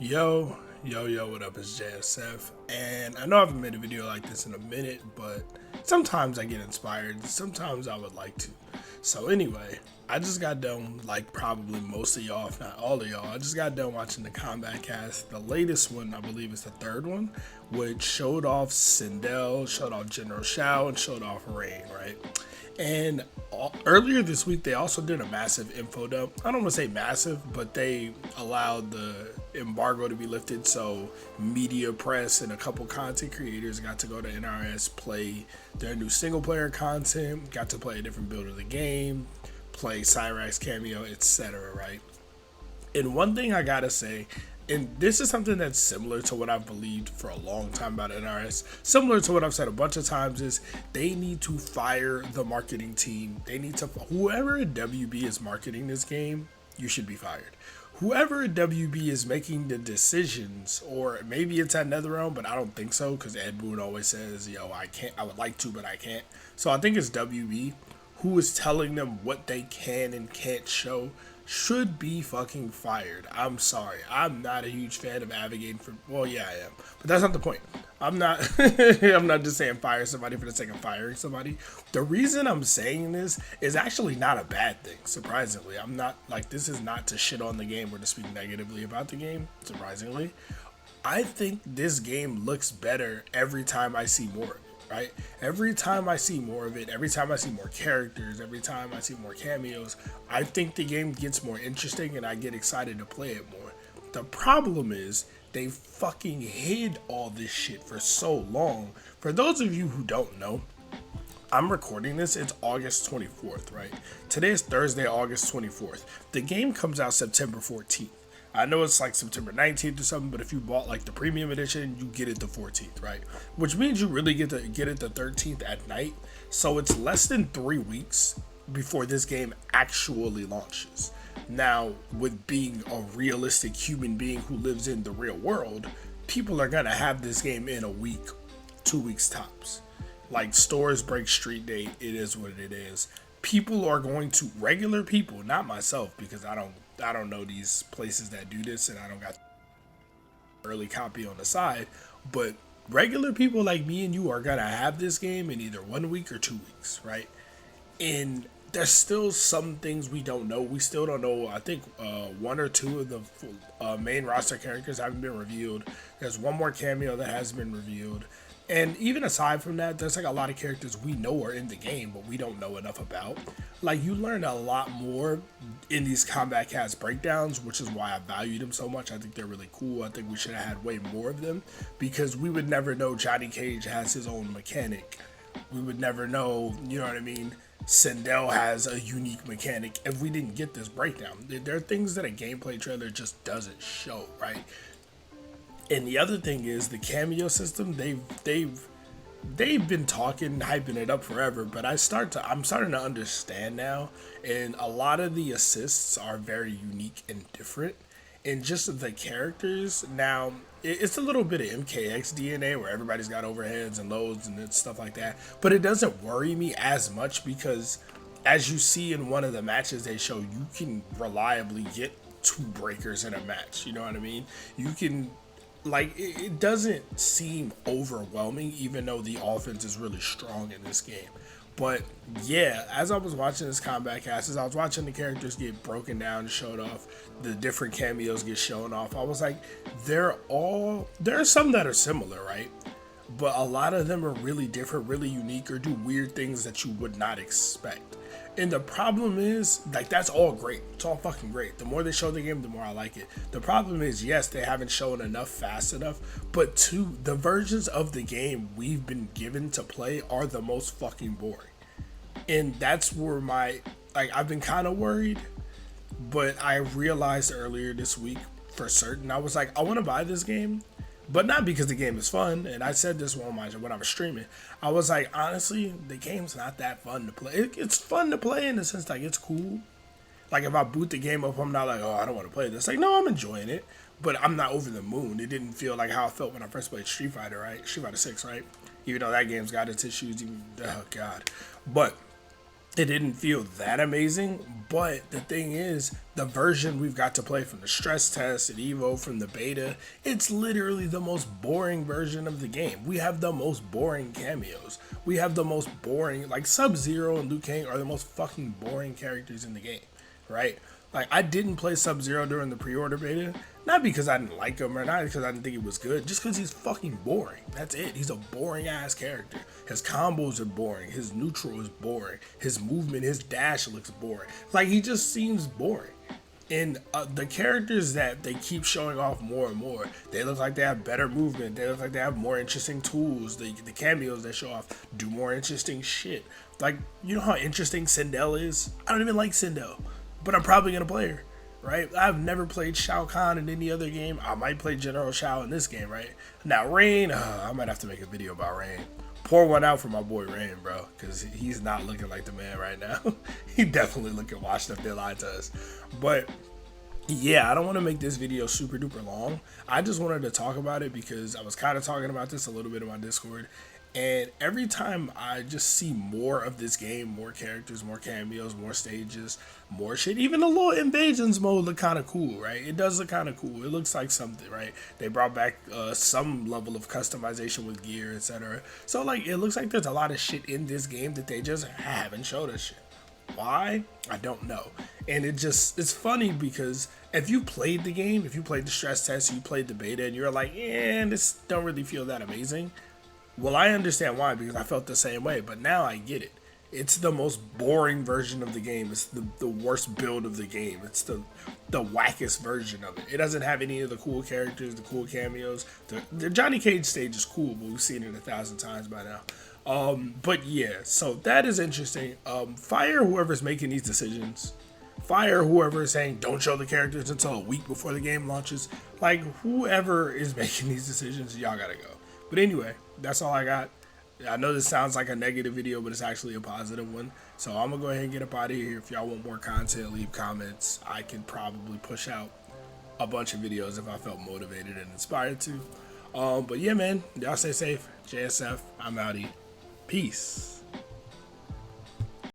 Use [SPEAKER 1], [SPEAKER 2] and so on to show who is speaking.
[SPEAKER 1] Yo, what up? It's JSF, and I know I haven't made a video like this in a minute, but sometimes I get inspired, sometimes I would like to. So anyway, I just got done, like probably most of y'all, if not all of y'all, I just got done watching the Combat Cast. The latest one, I believe, is the third one, which showed off Sindel, showed off General Shao, and showed off Rain, right? And earlier this week, they also did a massive info dump. I don't want to say massive, but they allowed the embargo to be lifted. So media press and a couple content creators got to go to NRS, play their new single player content, got to play a different build of the game, play Cyrax cameo, etc. Right? And one thing I gotta say, and this is something that's similar to what I've believed for a long time about NRS, similar to what I've said a bunch of times, is they need to fire the marketing team. They need to, whoever at WB is marketing this game, you should be fired. Whoever at WB is making the decisions, or maybe it's at NetherRealm, but I don't think so, because Ed Boon always says, yo, I would like to, but I can't. So I think it's WB who is telling them what they can and can't show should be fucking fired. I'm sorry. I'm not a huge fan of advocating for, well, yeah, I am, but that's not the point. I'm not I'm not just saying fire somebody for the sake of firing somebody. The reason I'm saying this is actually not a bad thing, surprisingly. I'm not, like, this is not to shit on the game or to speak negatively about the game, surprisingly. I think this game looks better every time I see more of it. Right? Every time I see more of it, every time I see more characters, every time I see more cameos, I think the game gets more interesting and I get excited to play it more. The problem is they fucking hid all this shit for so long. For those of you who don't know, I'm recording this, it's August 24th, right? Today is Thursday, August 24th. The game comes out September 14th. I know it's like September 19th or something, but if you bought like the premium edition, you get it the 14th, right? Which means you really get it the 13th at night. So it's less than 3 weeks before this game actually launches. Now, with being a realistic human being who lives in the real world, people are gonna have this game in a week, 2 weeks tops. Like, stores break street date, it is what it is. People are going to, regular people, not myself, because I don't know these places that do this, and I don't got early copy on the side, but regular people like me and you are gonna have this game in either 1 week or 2 weeks, right? And there's still some things we don't know. We still don't know. I think one or two of the main roster characters haven't been revealed. There's one more cameo that has been revealed. And even aside from that, there's like a lot of characters we know are in the game, but we don't know enough about. Like, you learn a lot more in these Combat Cast breakdowns, which is why I value them so much. I think they're really cool. I think we should have had way more of them, because we would never know Johnny Cage has his own mechanic. We would never know, you know what I mean, Sindel has a unique mechanic if we didn't get this breakdown. There are things that a gameplay trailer just doesn't show, right? And the other thing is the cameo system. They've been talking, hyping it up forever, but I'm starting to understand now. And a lot of the assists are very unique and different. And just the characters now, it's a little bit of MKX DNA where everybody's got overheads and loads and stuff like that. But it doesn't worry me as much, because as you see in one of the matches they show, you can reliably get 2 breakers in a match. You know what I mean? You can, like, it doesn't seem overwhelming, even though the offense is really strong in this game. But yeah, as I was watching this Combat Cast, as I was watching the characters get broken down and showed off, the different cameos get shown off, I was like, there are some that are similar, right? But a lot of them are really different, really unique, or do weird things that you would not expect. And the problem is, like, that's all great. It's all fucking great. The more they show the game, the more I like it. The problem is, yes, they haven't shown enough fast enough, but two, the versions of the game we've been given to play are the most fucking boring. And that's where I've been kind of worried, but I realized earlier this week for certain, I was like, I want to buy this game, but not because the game is fun. And I said this when I was streaming. I was like, honestly, the game's not that fun to play. It's fun to play in the sense, like, it's cool. Like, if I boot the game up, I'm not like, oh, I don't want to play this. Like, no, I'm enjoying it, but I'm not over the moon. It didn't feel like how I felt when I first played Street Fighter, right? Street Fighter 6, right? Even though that game's got its issues, oh god. But it didn't feel that amazing, but the thing is, the version we've got to play from the stress test and Evo from the beta, it's literally the most boring version of the game. We have the most boring cameos. We have the most boring, like Sub-Zero and Liu Kang are the most fucking boring characters in the game, right? Like, I didn't play Sub-Zero during the pre-order beta, not because I didn't like him or not because I didn't think he was good, just because he's fucking boring. That's it. He's a boring ass character. His combos are boring. His neutral is boring. His movement, his dash looks boring. Like, he just seems boring. And the characters that they keep showing off more and more, they look like they have better movement. They look like they have more interesting tools. The cameos they show off do more interesting shit. Like, you know how interesting Sindel is? I don't even like Sindel, but I'm probably going to play her, right? I've never played Shao Kahn in any other game. I might play General Shao in this game, right? Now, Rain, I might have to make a video about Rain. Pour one out for my boy Rain, bro, because he's not looking like the man right now. He definitely looking washed up. They lied to us. But yeah, I don't want to make this video super duper long. I just wanted to talk about it because I was kind of talking about this a little bit in my Discord. And every time I just see more of this game, more characters, more cameos, more stages, more shit, even the little invasions mode look kind of cool, right? It does look kind of cool. It looks like something, right? They brought back some level of customization with gear, etc. So, like, it looks like there's a lot of shit in this game that they just haven't showed us shit. Why? I don't know. And it's funny because if you played the game, if you played the stress test, you played the beta, and you're like, this don't really feel that amazing. Well, I understand why, because I felt the same way, but now I get it. It's the most boring version of the game. It's the worst build of the game. It's the wackest version of it. It doesn't have any of the cool characters, the cool cameos. The Johnny Cage stage is cool, but we've seen it 1,000 times by now. But yeah, so that is interesting. Fire whoever's making these decisions. Fire whoever is saying don't show the characters until a week before the game launches. Like, whoever is making these decisions, y'all gotta go. But anyway, that's all I got. I know this sounds like a negative video, but it's actually a positive one. So I'm going to go ahead and get up out of here. If y'all want more content, leave comments. I can probably push out a bunch of videos if I felt motivated and inspired to. But yeah, man, y'all stay safe. JSF, I'm outie. Peace.